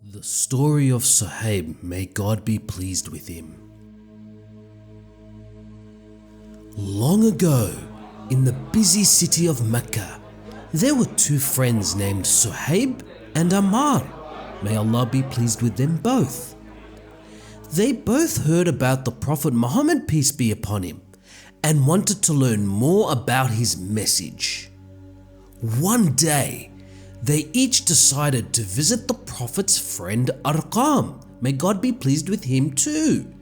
The story of Sohayb, may God be pleased with him. Long ago, in the busy city of Mecca, there were two friends named Sohayb and Ammar. May Allah be pleased with them both. They both heard about the Prophet Muhammad, peace be upon him, and wanted to learn more about his message. One day, they each decided to visit the Prophet's friend Arqam, may God be pleased with him too,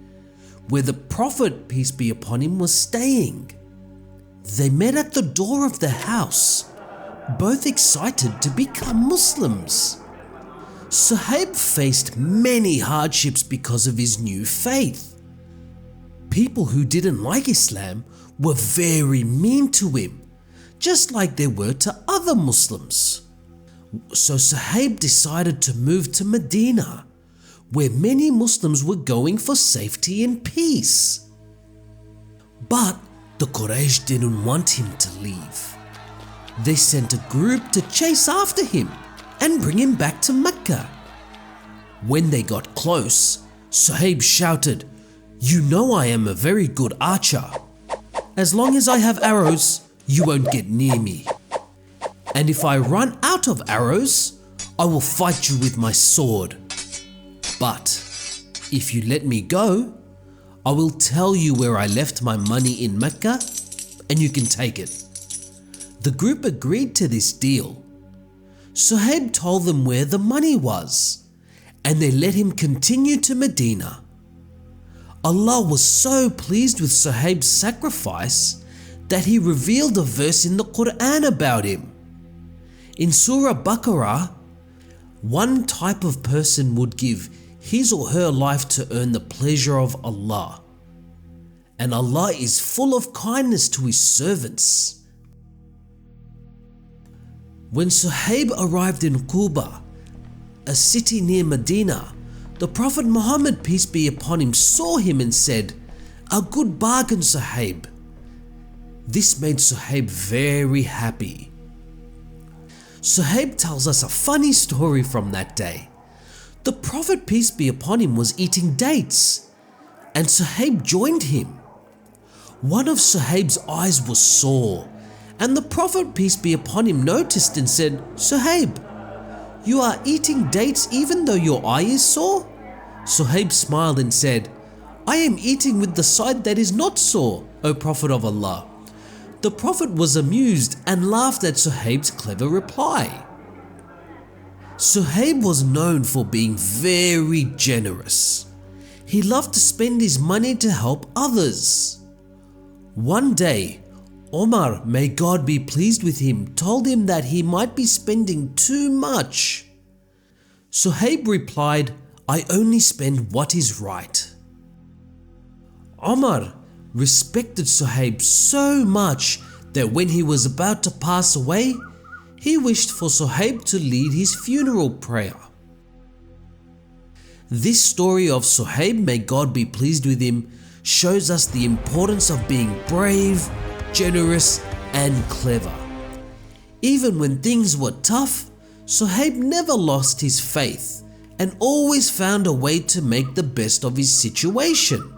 where the Prophet, peace be upon him, was staying. They met at the door of the house, both excited to become Muslims. Sohayb faced many hardships because of his new faith. People who didn't like Islam were very mean to him, just like they were to other Muslims. So Sohayb decided to move to Medina, where many Muslims were going for safety and peace. But the Quraysh didn't want him to leave. They sent a group to chase after him and bring him back to Mecca. When they got close, Sohayb shouted, "You know I am a very good archer. As long as I have arrows, you won't get near me. And if I run out of arrows, I will fight you with my sword. But if you let me go, I will tell you where I left my money in Mecca and you can take it." The group agreed to this deal. Sohayb told them where the money was, and they let him continue to Medina. Allah was so pleased with Sohayb's sacrifice that he revealed a verse in the Quran about him. In Surah Baqarah, one type of person would give his or her life to earn the pleasure of Allah, and Allah is full of kindness to his servants. When Sohayb arrived in Quba, a city near Medina, the Prophet Muhammad, peace be upon him, saw him and said, "A good bargain, Sohayb." This made Sohayb very happy. Sohayb tells us a funny story from that day. The Prophet, peace be upon him, was eating dates, and Sohayb joined him. One of Sohayb's eyes was sore, and the Prophet, peace be upon him, noticed and said, "Sohayb, you are eating dates even though your eye is sore?" Sohayb smiled and said, "I am eating with the side that is not sore, O Prophet of Allah." The Prophet was amused and laughed at Sohayb's clever reply. Sohayb was known for being very generous. He loved to spend his money to help others. One day, Omar, may God be pleased with him, told him that he might be spending too much. Sohayb replied, "I only spend what is right." Omar respected Sohayb so much that when he was about to pass away, he wished for Sohayb to lead his funeral prayer. This story of Sohayb, may God be pleased with him, shows us the importance of being brave, generous and clever. Even when things were tough, Sohayb never lost his faith and always found a way to make the best of his situation.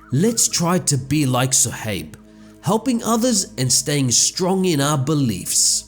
Let's try to be like Sohayb, helping others and staying strong in our beliefs.